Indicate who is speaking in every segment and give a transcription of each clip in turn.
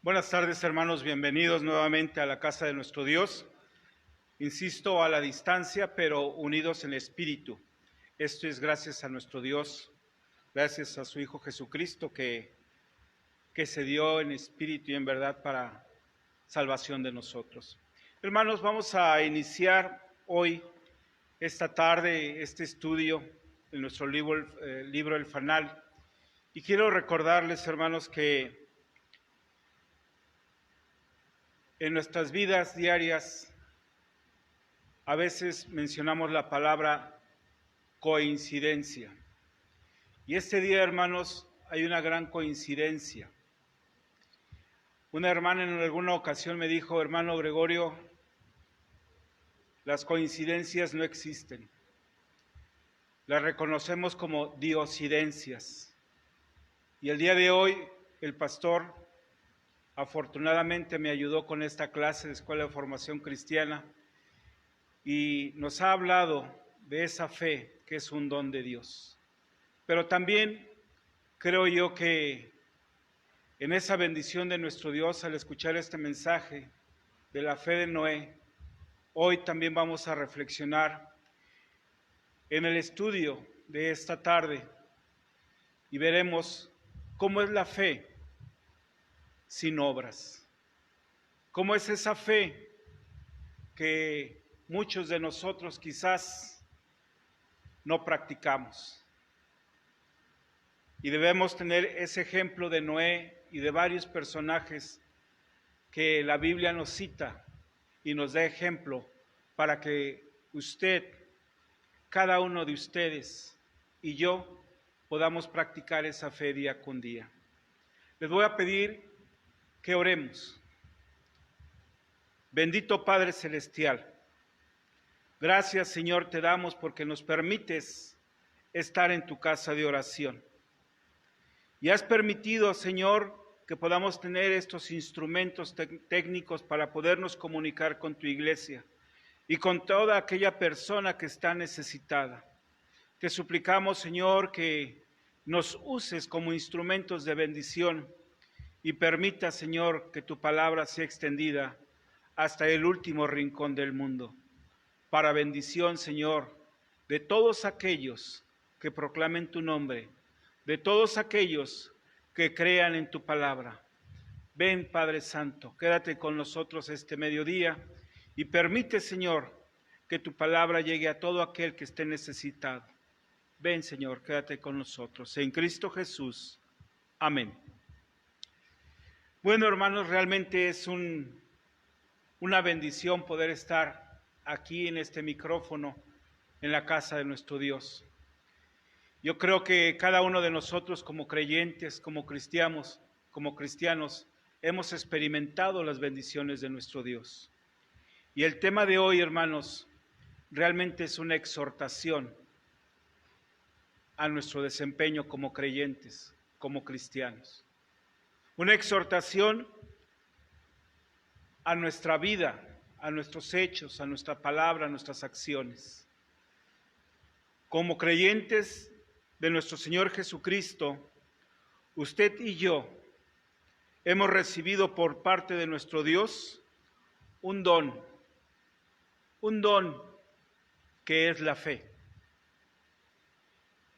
Speaker 1: Buenas tardes, hermanos, bienvenidos nuevamente a la casa de nuestro Dios. Insisto, a la distancia, pero unidos en espíritu. Esto es gracias a nuestro Dios, gracias a su Hijo Jesucristo que se dio en espíritu y en verdad para salvación de nosotros. Hermanos, vamos a iniciar hoy, esta tarde, este estudio en nuestro libro El Fanal. Y quiero recordarles, hermanos, que en nuestras vidas diarias a veces mencionamos la palabra coincidencia. Y este día, hermanos, hay una gran coincidencia. Una hermana en alguna ocasión me dijo: hermano Gregorio, las coincidencias no existen. Las reconocemos como diosidencias. Y el día de hoy, el pastor afortunadamente me ayudó con esta clase de Escuela de Formación Cristiana y nos ha hablado de esa fe que es un don de Dios. Pero también creo yo que en esa bendición de nuestro Dios, al escuchar este mensaje de la fe de Noé, hoy también vamos a reflexionar en el estudio de esta tarde y veremos cómo es la fe sin obras. ¿Cómo es esa fe que muchos de nosotros quizás no practicamos? Y debemos tener ese ejemplo de Noé y de varios personajes que la Biblia nos cita y nos da ejemplo para que usted, cada uno de ustedes y yo podamos practicar esa fe día con día. Les voy a pedir que oremos. Bendito Padre Celestial, gracias, Señor, te damos porque nos permites estar en tu casa de oración. Y has permitido, Señor, que podamos tener estos instrumentos técnicos para podernos comunicar con tu iglesia y con toda aquella persona que está necesitada. Te suplicamos, Señor, que nos uses como instrumentos de bendición y permita, Señor, que tu palabra sea extendida hasta el último rincón del mundo, para bendición, Señor, de todos aquellos que proclamen tu nombre, de todos aquellos que crean en tu palabra. Ven, Padre Santo, quédate con nosotros este mediodía y permite, Señor, que tu palabra llegue a todo aquel que esté necesitado. Ven, Señor, quédate con nosotros. En Cristo Jesús. Amén. Bueno, hermanos, realmente es una bendición poder estar aquí en este micrófono, en la casa de nuestro Dios. Yo creo que cada uno de nosotros como creyentes, como cristianos, hemos experimentado las bendiciones de nuestro Dios. Y el tema de hoy, hermanos, realmente es una exhortación a nuestro desempeño como creyentes, como cristianos. Una exhortación a nuestra vida, a nuestros hechos, a nuestra palabra, a nuestras acciones. Como creyentes de nuestro Señor Jesucristo, usted y yo hemos recibido por parte de nuestro Dios un don que es la fe.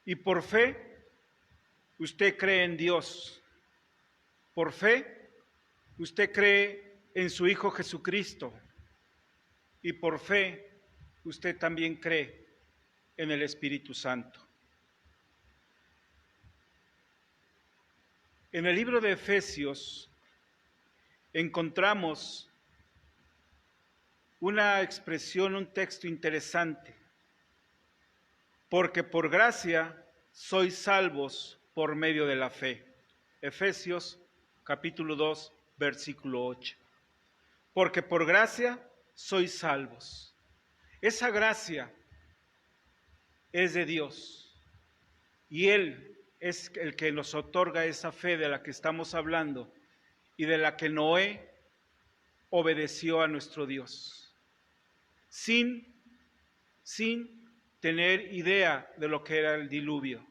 Speaker 1: Y por fe, usted cree en Dios. Por fe, usted cree en su Hijo Jesucristo. Y por fe, usted también cree en el Espíritu Santo. En el libro de Efesios encontramos una expresión, un texto interesante. Porque por gracia sois salvos por medio de la fe. Efesios capítulo 2, versículo 8. Porque por gracia sois salvos. Esa gracia es de Dios y Él es el que nos otorga esa fe de la que estamos hablando y de la que Noé obedeció a nuestro Dios, sin tener idea de lo que era el diluvio.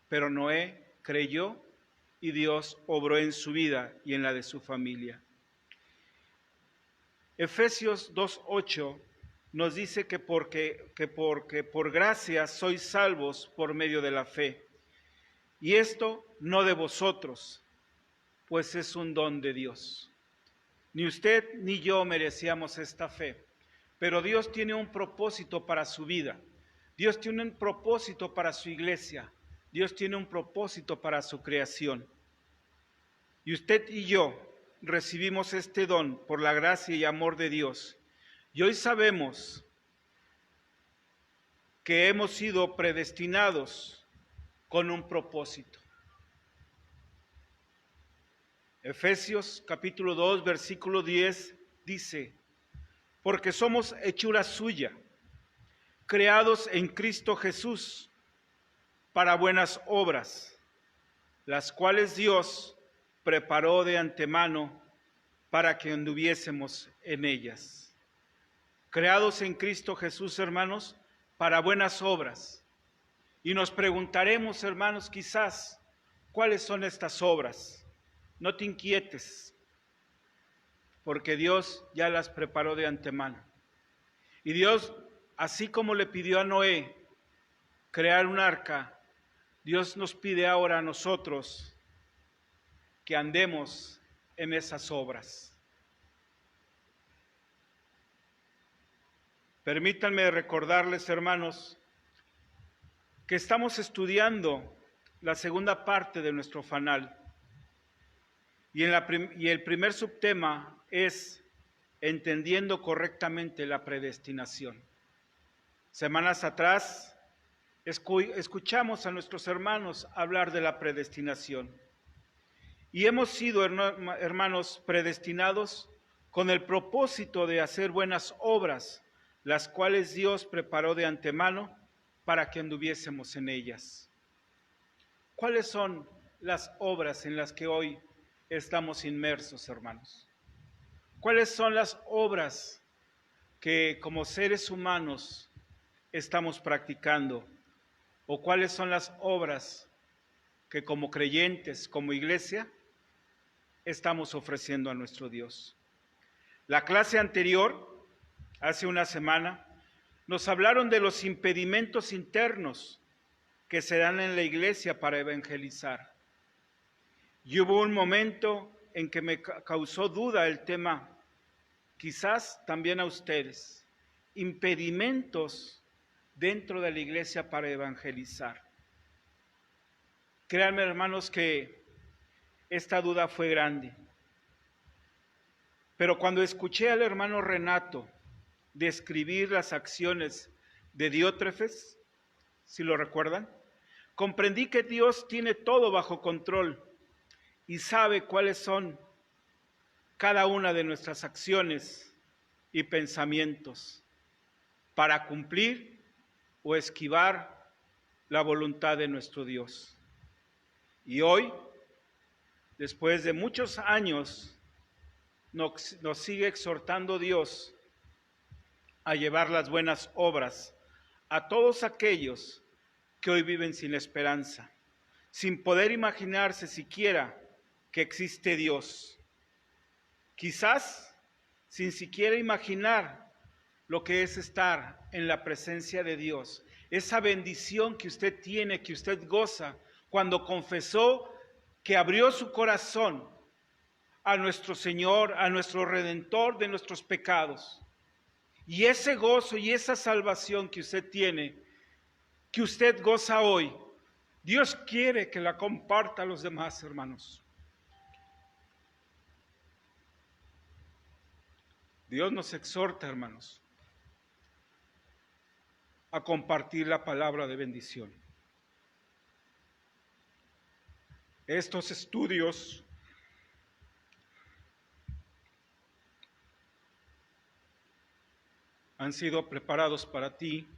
Speaker 1: Pero Noé creyó y Dios obró en su vida y en la de su familia. Efesios 2:8 nos dice que porque por gracia sois salvos por medio de la fe. Y esto no de vosotros, pues es un don de Dios. Ni usted ni yo merecíamos esta fe, pero Dios tiene un propósito para su vida. Dios tiene un propósito para su iglesia. Dios tiene un propósito para su creación. Y usted y yo recibimos este don por la gracia y amor de Dios. Y hoy sabemos que hemos sido predestinados con un propósito. Efesios capítulo 2, versículo 10 dice, porque somos hechura suya, creados en Cristo Jesús para buenas obras, las cuales Dios preparó de antemano para que anduviésemos en ellas. Creados en Cristo Jesús, hermanos, para buenas obras. Y nos preguntaremos, hermanos, quizás, ¿cuáles son estas obras? No te inquietes, porque Dios ya las preparó de antemano. Y Dios, así como le pidió a Noé crear un arca, Dios nos pide ahora a nosotros que andemos en esas obras. Permítanme recordarles, hermanos, que estamos estudiando la segunda parte de nuestro fanal. Y el primer subtema es entendiendo correctamente la predestinación. Semanas atrás escuchamos a nuestros hermanos hablar de la predestinación. Y hemos sido, hermanos, predestinados con el propósito de hacer buenas obras, las cuales Dios preparó de antemano para que anduviésemos en ellas. ¿Cuáles son las obras en las que hoy estamos inmersos, hermanos? ¿Cuáles son las obras que como seres humanos estamos practicando? ¿O cuáles son las obras que como creyentes, como iglesia, estamos ofreciendo a nuestro Dios? La clase anterior, hace una semana, nos hablaron de los impedimentos internos que se dan en la iglesia para evangelizar. Y hubo un momento en que me causó duda el tema, quizás también a ustedes, impedimentos dentro de la iglesia para evangelizar. Créanme, hermanos, que esta duda fue grande. Pero cuando escuché al hermano Renato describir las acciones de Diótrefes, si lo recuerdan, comprendí que Dios tiene todo bajo control y sabe cuáles son cada una de nuestras acciones y pensamientos para cumplir o esquivar la voluntad de nuestro Dios. Y hoy, después de muchos años, nos sigue exhortando Dios a llevar las buenas obras a todos aquellos que hoy viven sin esperanza, sin poder imaginarse siquiera que existe Dios. Quizás sin siquiera imaginar lo que es estar en la presencia de Dios, esa bendición que usted tiene, que usted goza cuando confesó que abrió su corazón a nuestro Señor, a nuestro Redentor de nuestros pecados. Y ese gozo y esa salvación que usted tiene, que usted goza hoy, Dios quiere que la comparta a los demás, hermanos. Dios nos exhorta, hermanos, a compartir la palabra de bendición. Estos estudios han sido preparados para ti,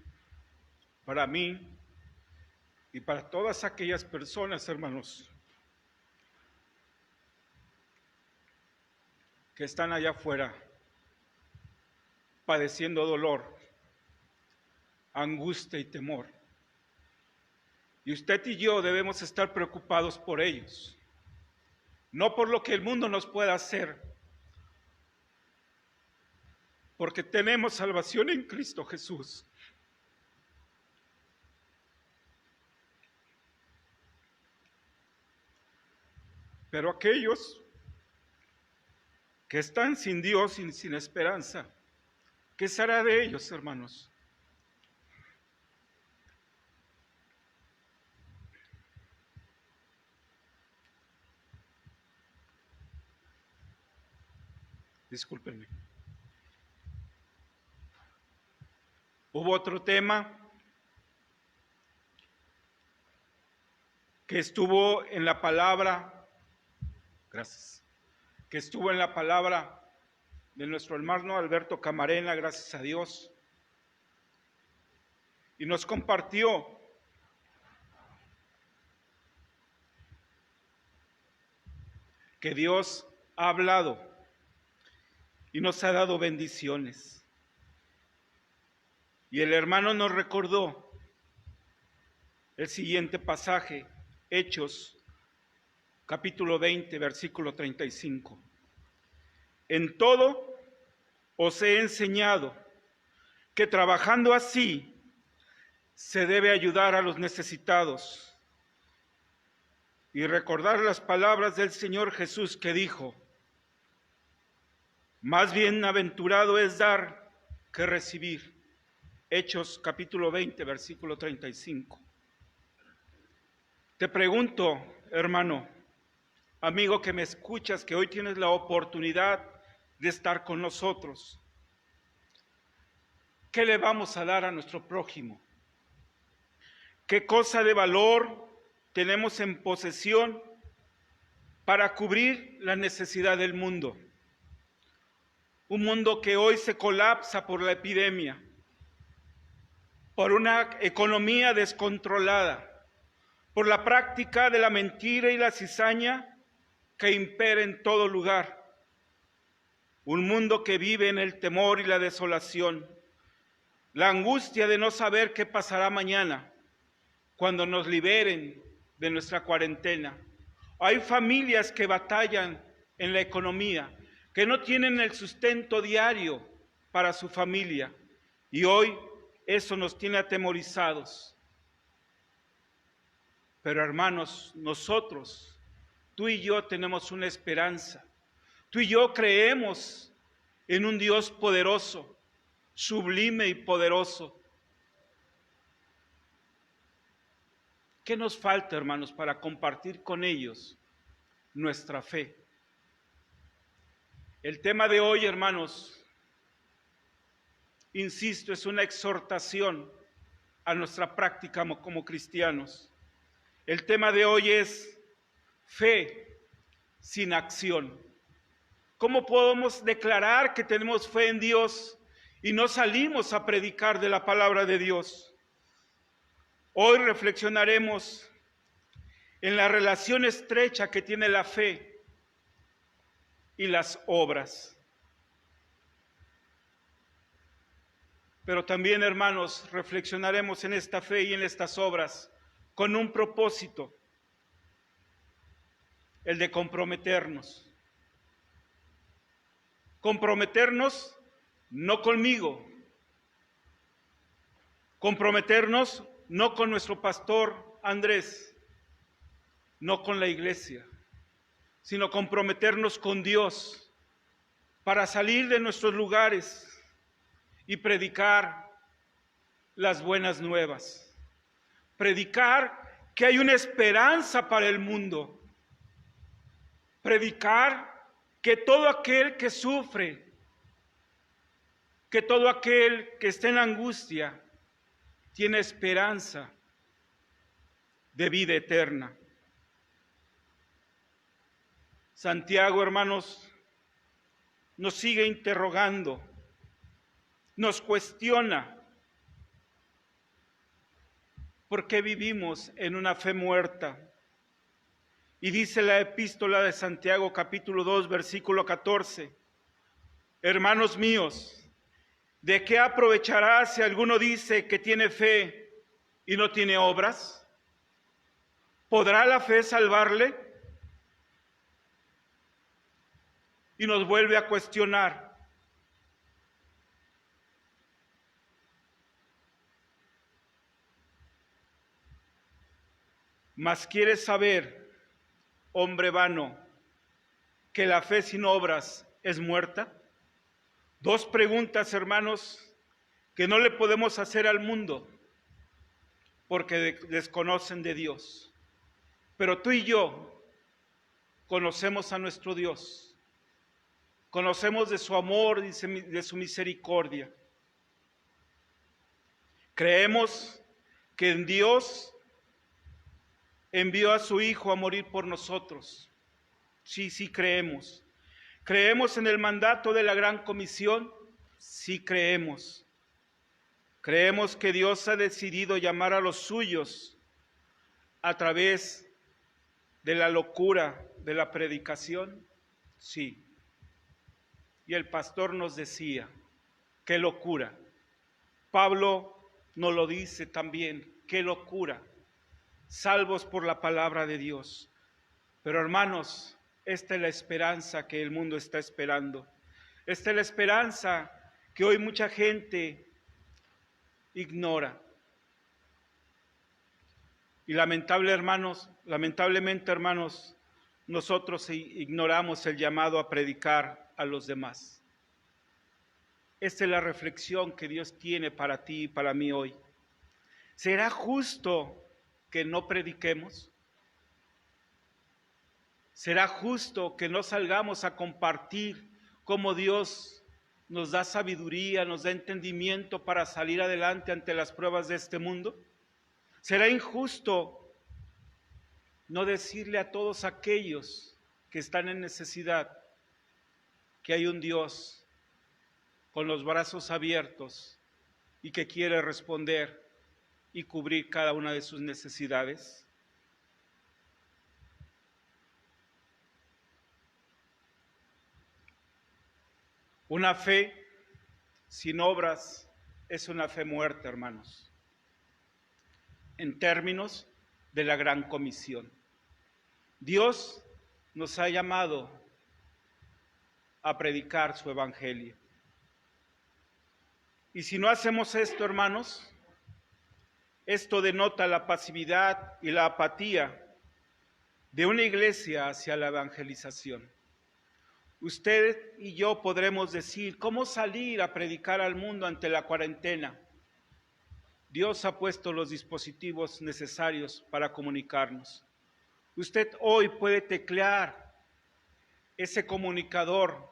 Speaker 1: para mí y para todas aquellas personas, hermanos, que están allá afuera padeciendo dolor, angustia y temor. Y usted y yo debemos estar preocupados por ellos. no por lo que el mundo nos pueda hacer, porque tenemos salvación en Cristo Jesús. Pero aquellos que están sin Dios y sin esperanza, ¿qué será de ellos, hermanos? Discúlpenme. Hubo otro tema que estuvo en la palabra, gracias, que estuvo en la palabra de nuestro hermano Alberto Camarena, gracias a Dios, y nos compartió que Dios ha hablado y nos ha dado bendiciones. Y el hermano nos recordó el siguiente pasaje, Hechos, capítulo 20, versículo 35. En todo os he enseñado que trabajando así se debe ayudar a los necesitados y recordar las palabras del Señor Jesús que dijo: más bienaventurado es dar que recibir. Hechos capítulo 20, versículo 35. Te pregunto, hermano, amigo que me escuchas, que hoy tienes la oportunidad de estar con nosotros, ¿qué le vamos a dar a nuestro prójimo? ¿Qué cosa de valor tenemos en posesión para cubrir la necesidad del mundo? Un mundo que hoy se colapsa por la epidemia, por una economía descontrolada, por la práctica de la mentira y la cizaña que impera en todo lugar. Un mundo que vive en el temor y la desolación, la angustia de no saber qué pasará mañana cuando nos liberen de nuestra cuarentena. Hay familias que batallan en la economía, que no tienen el sustento diario para su familia, y hoy eso nos tiene atemorizados. Pero hermanos, nosotros, tú y yo tenemos una esperanza. Tú y yo creemos en un Dios poderoso, sublime y poderoso. ¿Qué nos falta, hermanos, para compartir con ellos nuestra fe? El tema de hoy, hermanos, insisto, es una exhortación a nuestra práctica como cristianos. El tema de hoy es fe sin acción. ¿Cómo podemos declarar que tenemos fe en Dios y no salimos a predicar de la palabra de Dios? Hoy reflexionaremos en la relación estrecha que tiene la fe y las obras. Pero también, hermanos, reflexionaremos en esta fe y en estas obras con un propósito, el de comprometernos. Comprometernos no conmigo, comprometernos no con nuestro pastor Andrés, no con la iglesia, sino comprometernos con Dios para salir de nuestros lugares y predicar las buenas nuevas. Predicar que hay una esperanza para el mundo. Predicar que todo aquel que sufre, que todo aquel que está en angustia, tiene esperanza de vida eterna. Santiago, hermanos, nos sigue interrogando, nos cuestiona por qué vivimos en una fe muerta. Y dice la epístola de Santiago, capítulo 2, versículo 14, hermanos míos, ¿de qué aprovechará si alguno dice que tiene fe y no tiene obras? ¿Podrá la fe salvarle? y nos vuelve a cuestionar. Mas quieres saber, hombre vano, que la fe sin obras es muerta. Dos preguntas, hermanos, que no le podemos hacer al mundo porque desconocen de Dios. Pero tú y yo conocemos a nuestro Dios, conocemos de su amor y de su misericordia. Creemos que en Dios envió a su Hijo a morir por nosotros. Sí, sí creemos. ¿Creemos en el mandato de la Gran Comisión? Sí creemos. Creemos que Dios ha decidido llamar a los suyos a través de la locura de la predicación. Sí. Y el pastor nos decía, qué locura. Pablo nos lo dice también, qué locura. Salvos por la palabra de Dios. Pero hermanos, esta es la esperanza que el mundo está esperando. Esta es la esperanza que hoy mucha gente ignora. Y lamentablemente, hermanos, nosotros ignoramos el llamado a predicar a los demás. Esta es la reflexión que Dios tiene para ti y para mí hoy. ¿Será justo que no prediquemos? ¿Será justo que no salgamos a compartir cómo Dios nos da sabiduría, nos da entendimiento para salir adelante ante las pruebas de este mundo? ¿Será injusto no decirle a todos aquellos que están en necesidad que hay un Dios con los brazos abiertos y que quiere responder y cubrir cada una de sus necesidades? Una fe sin obras es una fe muerta, hermanos, en términos de la Gran Comisión. Dios nos ha llamado a predicar su evangelio. Y si no hacemos esto, hermanos, esto denota la pasividad y la apatía de una iglesia hacia la evangelización. Usted y yo podremos decir, ¿cómo salir a predicar al mundo ante la cuarentena? Dios ha puesto los dispositivos necesarios para comunicarnos. Usted hoy puede teclear ese comunicador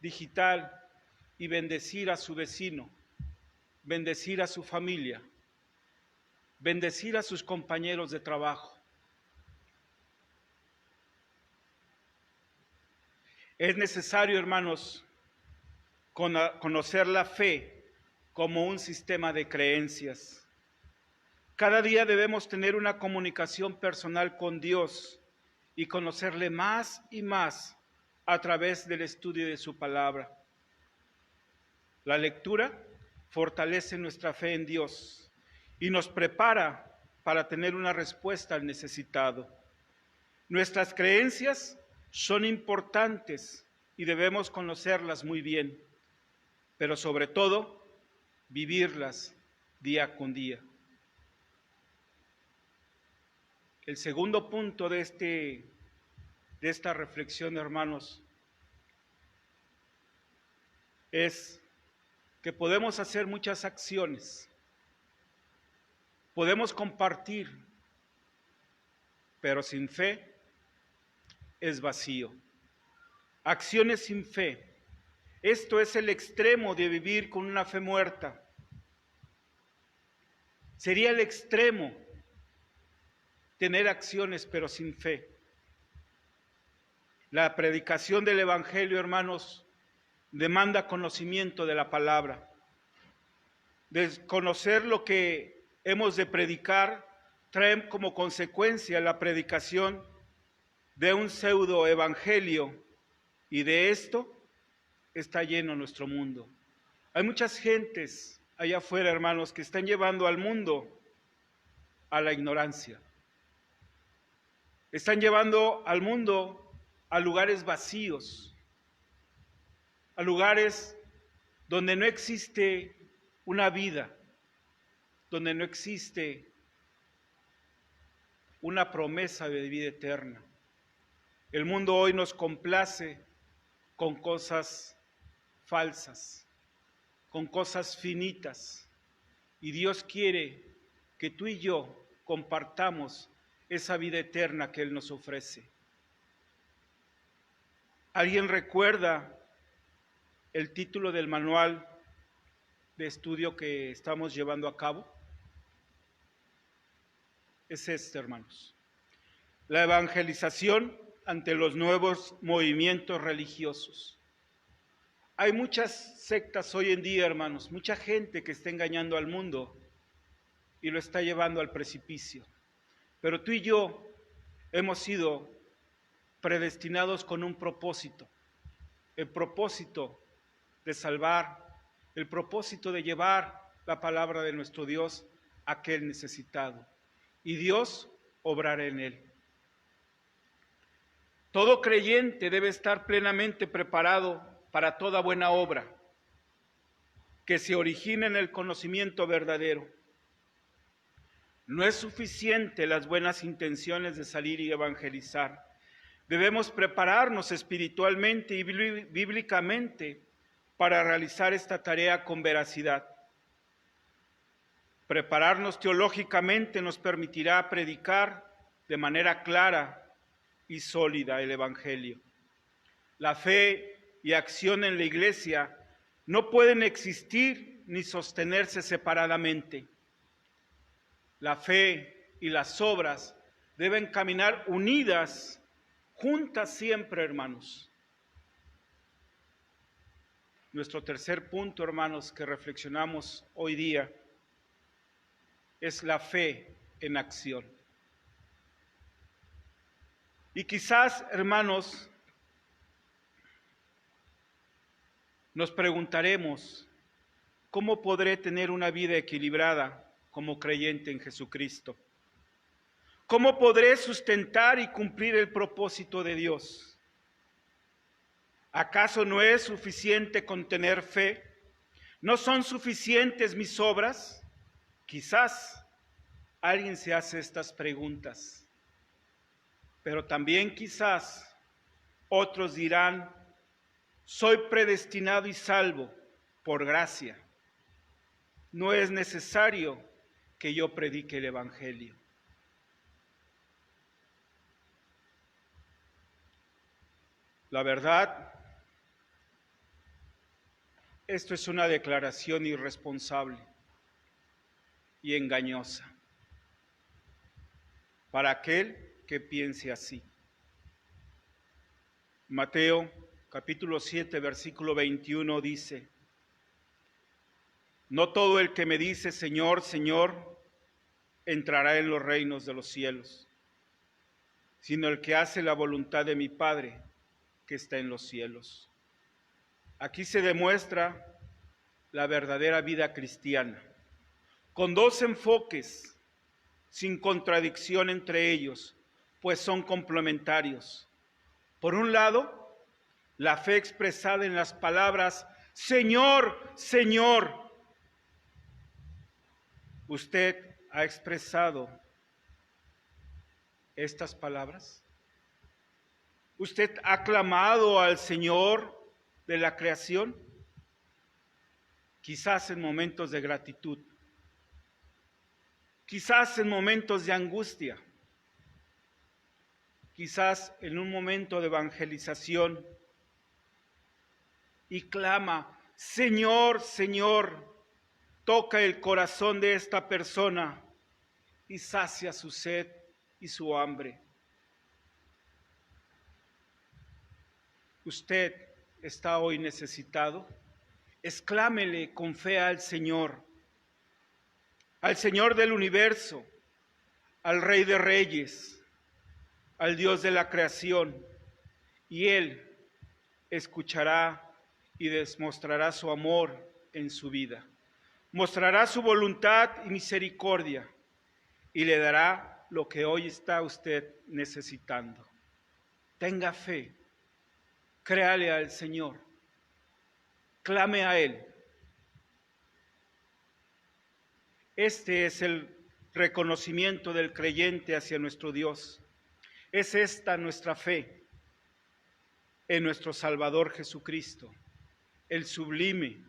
Speaker 1: digital y bendecir a su vecino, bendecir a su familia, bendecir a sus compañeros de trabajo. Es necesario, hermanos, conocer la fe como un sistema de creencias. Cada día debemos tener una comunicación personal con Dios y conocerle más y más a través del estudio de su palabra. La lectura fortalece nuestra fe en Dios y nos prepara para tener una respuesta al necesitado. Nuestras creencias son importantes y debemos conocerlas muy bien, pero sobre todo, vivirlas día con día. El segundo punto de esta reflexión, hermanos, es que podemos hacer muchas acciones, podemos compartir, pero sin fe es vacío. Acciones sin fe. Esto es el extremo de vivir con una fe muerta. Sería el extremo tener acciones pero sin fe. La predicación del Evangelio, hermanos, demanda conocimiento de la palabra. Desconocer lo que hemos de predicar trae como consecuencia la predicación de un pseudo evangelio, y de esto está lleno nuestro mundo. Hay muchas gentes allá afuera, hermanos, que están llevando al mundo a la ignorancia. Están llevando al mundo a lugares vacíos. a lugares donde no existe una vida, donde no existe una promesa de vida eterna. El mundo hoy nos complace con cosas falsas, con cosas finitas, y Dios quiere que tú y yo compartamos esa vida eterna que Él nos ofrece. ¿Alguien recuerda el título del manual de estudio que estamos llevando a cabo? Es este, hermanos: la evangelización ante los nuevos movimientos religiosos. Hay muchas sectas hoy en día, hermanos, mucha gente que está engañando al mundo y lo está llevando al precipicio. Pero tú y yo hemos sido predestinados con un propósito, el propósito de salvar, el propósito de llevar la palabra de nuestro Dios a aquel necesitado, y Dios obrará en él. Todo creyente debe estar plenamente preparado para toda buena obra que se origine en el conocimiento verdadero. No es suficiente las buenas intenciones de salir y evangelizar. Debemos prepararnos espiritualmente y bíblicamente para realizar esta tarea con veracidad. Prepararnos teológicamente nos permitirá predicar de manera clara y sólida el Evangelio. La fe y acción en la Iglesia no pueden existir ni sostenerse separadamente. La fe y las obras deben caminar unidas, juntas siempre, hermanos. Nuestro tercer punto, hermanos, que reflexionamos hoy día es la fe en acción. Y quizás, hermanos, nos preguntaremos, ¿cómo podré tener una vida equilibrada como creyente en Jesucristo? ¿Cómo podré sustentar y cumplir el propósito de Dios? ¿Acaso no es suficiente con tener fe? ¿No son suficientes mis obras? Quizás alguien se hace estas preguntas, pero también quizás otros dirán: soy predestinado y salvo por gracia. No es necesario que yo predique el Evangelio. La verdad, esto es una declaración irresponsable y engañosa para aquel que piense así. Mateo capítulo 7, versículo 21 dice: no todo el que me dice Señor, Señor, entrará en los reinos de los cielos, sino el que hace la voluntad de mi Padre que está en los cielos. Aquí se demuestra la verdadera vida cristiana, con dos enfoques, sin contradicción entre ellos, pues son complementarios. Por un lado, la fe expresada en las palabras Señor, Señor. ¿Usted ha expresado estas palabras? ¿Usted ha clamado al Señor de la creación? Quizás en momentos de gratitud, quizás en momentos de angustia, quizás en un momento de evangelización, y clama: Señor, Señor, toca el corazón de esta persona y sacia su sed y su hambre. ¿Usted está hoy necesitado? Exclámele con fe al Señor del universo, al Rey de Reyes, al Dios de la creación, y Él escuchará y demostrará su amor en su vida. Mostrará su voluntad y misericordia y le dará lo que hoy está usted necesitando. Tenga fe, créale al Señor clame a Él. Este es el reconocimiento del creyente hacia nuestro Dios. Es esta nuestra fe en nuestro Salvador Jesucristo, el sublime,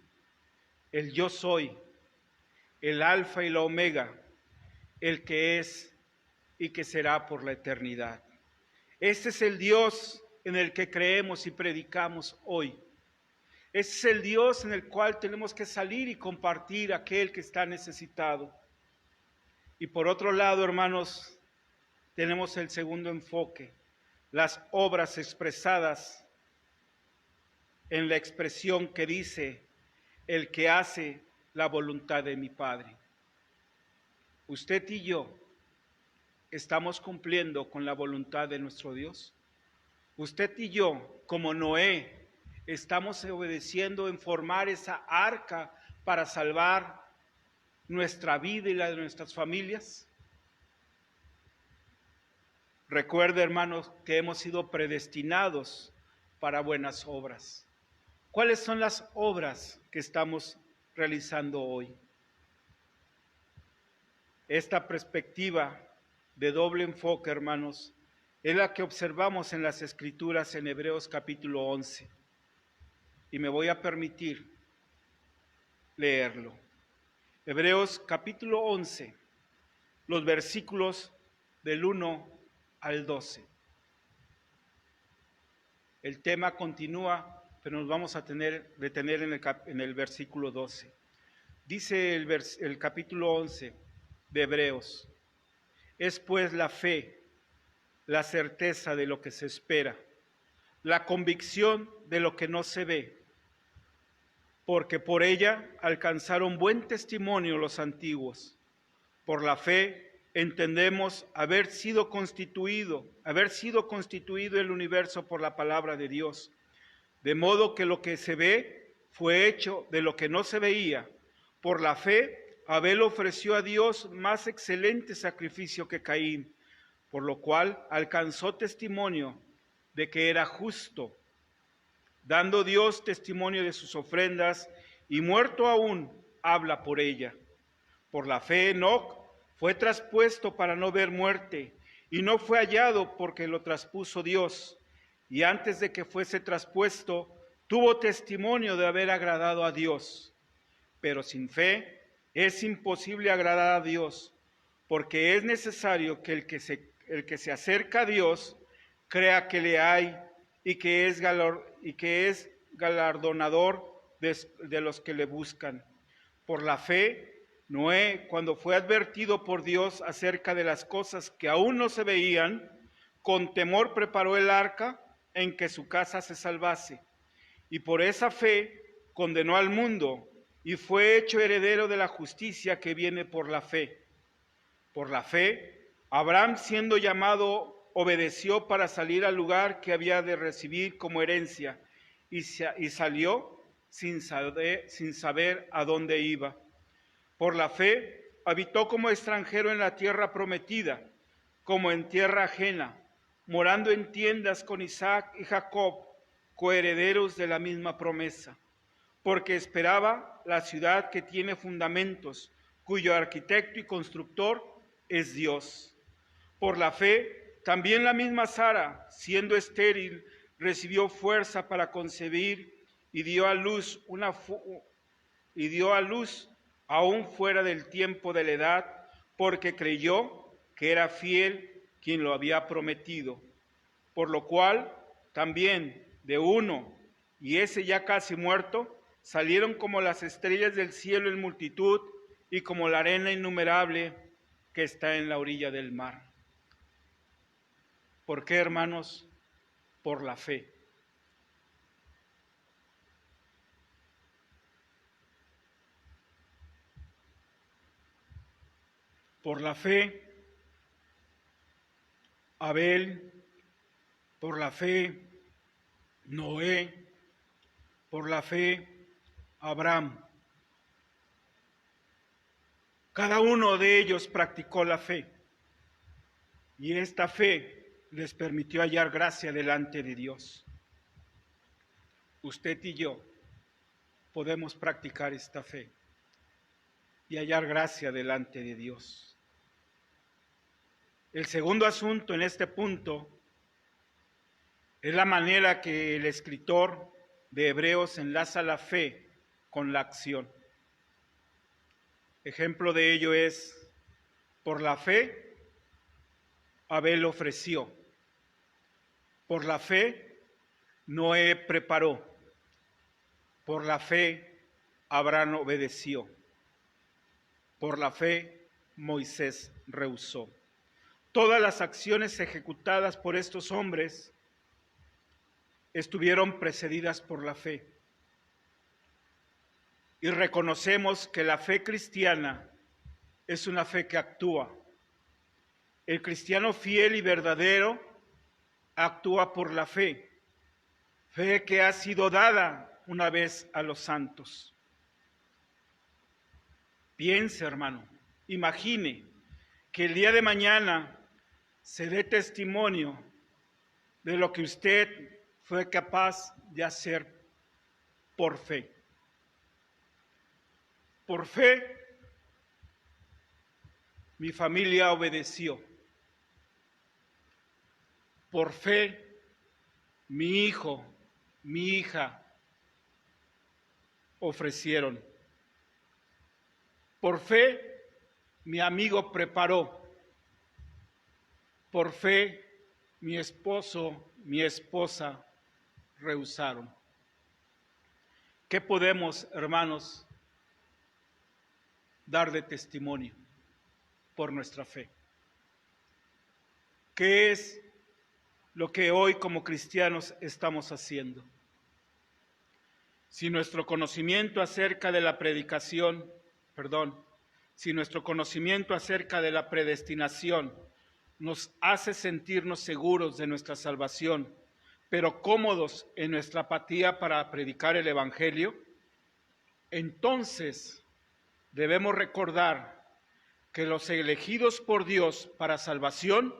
Speaker 1: el yo soy, el alfa y la omega, el que es y que será por la eternidad. Este es el Dios en el que creemos y predicamos hoy. Este es el Dios en el cual tenemos que salir y compartir a aquel que está necesitado. Y por otro lado, hermanos, tenemos el segundo enfoque, las obras expresadas en la expresión que dice, el que hace la voluntad de mi Padre. Usted y yo estamos cumpliendo con la voluntad de nuestro Dios. Usted y yo, como Noé, estamos obedeciendo en formar esa arca para salvar nuestra vida y la de nuestras familias. Recuerde, hermanos, que hemos sido predestinados para buenas obras. ¿Cuáles son las obras que estamos realizando hoy? Esta perspectiva de doble enfoque, hermanos, es la que observamos en las Escrituras en Hebreos capítulo 11. Y me voy a permitir leerlo. Hebreos capítulo 11, los versículos del 1 al 12. El tema continúa, pero nos vamos a detener en el versículo 12. Dice el capítulo 11 de Hebreos: es pues la fe, la certeza de lo que se espera, la convicción de lo que no se ve, porque por ella alcanzaron buen testimonio los antiguos. Por la fe entendemos haber sido constituido el universo por la palabra de Dios, de modo que lo que se ve fue hecho de lo que no se veía. Por la fe Abel ofreció a Dios más excelente sacrificio que Caín, por lo cual alcanzó testimonio de que era justo, dando Dios testimonio de sus ofrendas, y muerto aún habla por ella. Por la fe Enoc fue traspuesto para no ver muerte, y no fue hallado porque lo traspuso Dios, y antes de que fuese traspuesto, tuvo testimonio de haber agradado a Dios. Pero sin fe es imposible agradar a Dios, porque es necesario que el que se acerca a Dios crea que le hay y que es galardonador de los que le buscan. Por la fe, Noé, cuando fue advertido por Dios acerca de las cosas que aún no se veían, con temor preparó el arca en que su casa se salvase. Y por esa fe condenó al mundo y fue hecho heredero de la justicia que viene por la fe. Por la fe, Abraham, siendo llamado, obedeció para salir al lugar que había de recibir como herencia, y salió sin saber a dónde iba. Por la fe, habitó como extranjero en la tierra prometida, como en tierra ajena, morando en tiendas con Isaac y Jacob, coherederos de la misma promesa, porque esperaba la ciudad que tiene fundamentos, cuyo arquitecto y constructor es Dios. Por la fe, también la misma Sara, siendo estéril, recibió fuerza para concebir y dio a luz aún fuera del tiempo de la edad, porque creyó que era fiel quien lo había prometido. Por lo cual, también de uno, y ese ya casi muerto, salieron como las estrellas del cielo en multitud y como la arena innumerable que está en la orilla del mar. ¿Por qué, hermanos? Por la fe. Por la fe, Abel, por la fe, Noé, por la fe, Abraham. Cada uno de ellos practicó la fe, y esta fe les permitió hallar gracia delante de Dios. Usted y yo podemos practicar esta fe y hallar gracia delante de Dios. El segundo asunto en este punto es la manera que el escritor de Hebreos enlaza la fe con la acción. Ejemplo de ello es, por la fe, Abel ofreció. Por la fe, Noé preparó. Por la fe, Abraham obedeció. Por la fe, Moisés rehusó. Todas las acciones ejecutadas por estos hombres estuvieron precedidas por la fe. Y reconocemos que la fe cristiana es una fe que actúa. El cristiano fiel y verdadero actúa por la fe, fe que ha sido dada una vez a los santos. Piense, hermano, imagine que el día de mañana se dé testimonio de lo que usted fue capaz de hacer por fe. Por fe, mi familia obedeció. Por fe, mi hijo, mi hija ofrecieron. Por fe, mi amigo preparó. Por fe, mi esposo, mi esposa rehusaron. ¿Qué podemos, hermanos, dar de testimonio por nuestra fe? ¿Qué es lo que hoy como cristianos estamos haciendo? Si nuestro conocimiento acerca de la si nuestro conocimiento acerca de la predestinación nos hace sentirnos seguros de nuestra salvación, pero cómodos en nuestra apatía para predicar el Evangelio, entonces debemos recordar que los elegidos por Dios para salvación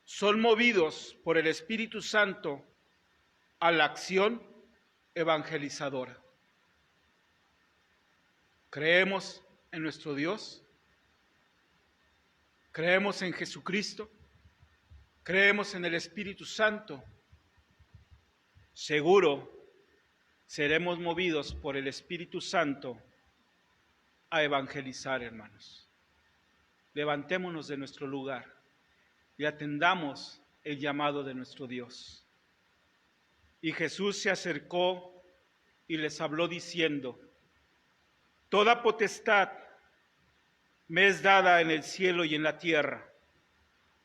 Speaker 1: son movidos por el Espíritu Santo a la acción evangelizadora. ¿Creemos en nuestro Dios? ¿Creemos en Jesucristo? ¿Creemos en el Espíritu Santo? Seguro seremos movidos por el Espíritu Santo a evangelizar, hermanos. Levantémonos de nuestro lugar y atendamos el llamado de nuestro Dios. Y Jesús se acercó y les habló diciendo: toda potestad me es dada en el cielo y en la tierra.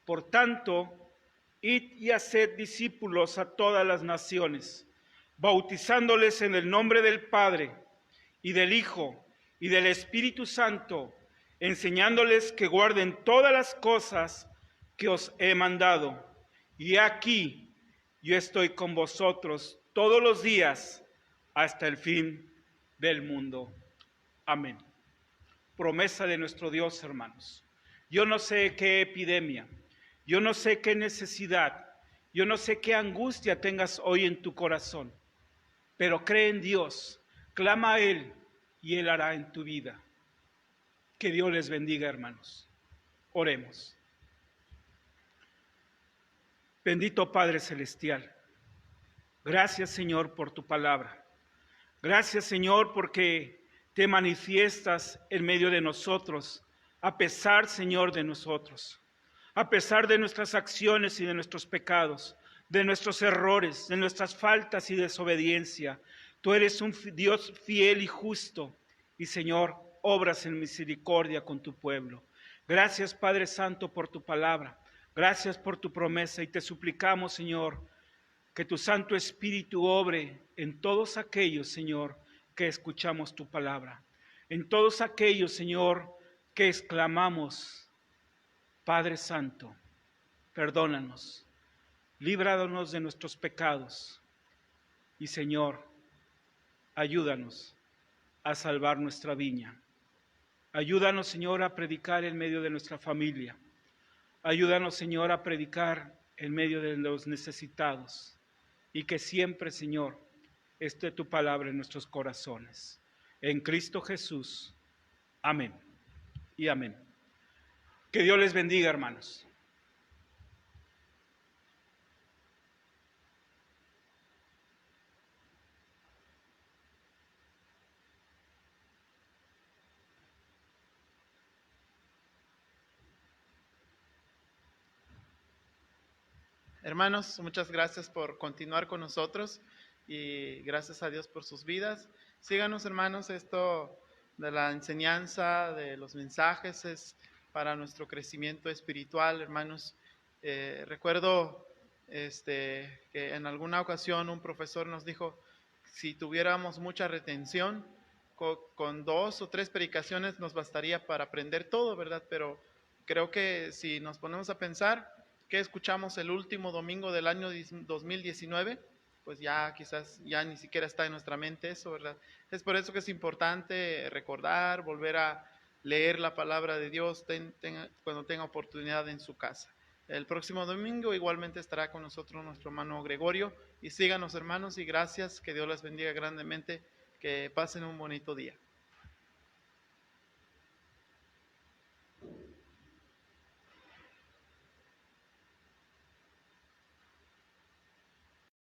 Speaker 1: Por tanto, id y haced discípulos a todas las naciones, bautizándoles en el nombre del Padre y del Hijo y del Espíritu Santo, enseñándoles que guarden todas las cosas que os he mandado. Y aquí yo estoy con vosotros todos los días hasta el fin del mundo. Amén. Promesa de nuestro Dios, hermanos. Yo no sé qué epidemia, yo no sé qué necesidad, yo no sé qué angustia tengas hoy en tu corazón, pero cree en Dios, clama a Él y Él hará en tu vida. Que Dios les bendiga, hermanos. Oremos. Bendito Padre Celestial, gracias, Señor, por tu palabra. Gracias, Señor, porque te manifiestas en medio de nosotros, a pesar, Señor, de nosotros, a pesar de nuestras acciones y de nuestros pecados, de nuestros errores, de nuestras faltas y desobediencia. Tú eres un Dios fiel y justo y, Señor, obras en misericordia con tu pueblo. Gracias, Padre Santo, por tu palabra. Gracias por tu promesa y te suplicamos, Señor, que tu Santo Espíritu obre en todos aquellos, Señor, que escuchamos tu palabra. En todos aquellos, Señor, que exclamamos: Padre Santo, perdónanos, líbranos de nuestros pecados y, Señor, ayúdanos a salvar nuestra viña. Ayúdanos, Señor, a predicar en medio de nuestra familia. Ayúdanos, Señor, a predicar en medio de los necesitados. Y que siempre, Señor, esté tu palabra en nuestros corazones. En Cristo Jesús. Amén y amén. Que Dios les bendiga, hermanos.
Speaker 2: Hermanos, muchas gracias por continuar con nosotros y gracias a Dios por sus vidas. Síganos, hermanos, esto de la enseñanza, de los mensajes, es para nuestro crecimiento espiritual, hermanos. Recuerdo que en alguna ocasión un profesor nos dijo, si tuviéramos mucha retención, con 2 o 3 predicaciones nos bastaría para aprender todo, ¿verdad? Pero creo que si nos ponemos a pensar, ¿qué escuchamos el último domingo del año 2019? Pues ya quizás ya ni siquiera está en nuestra mente eso, ¿verdad? Es por eso que es importante recordar, volver a leer la palabra de Dios cuando tenga oportunidad en su casa. El próximo domingo igualmente estará con nosotros nuestro hermano Gregorio. Y síganos, hermanos, y gracias, que Dios les bendiga grandemente, que pasen un bonito día.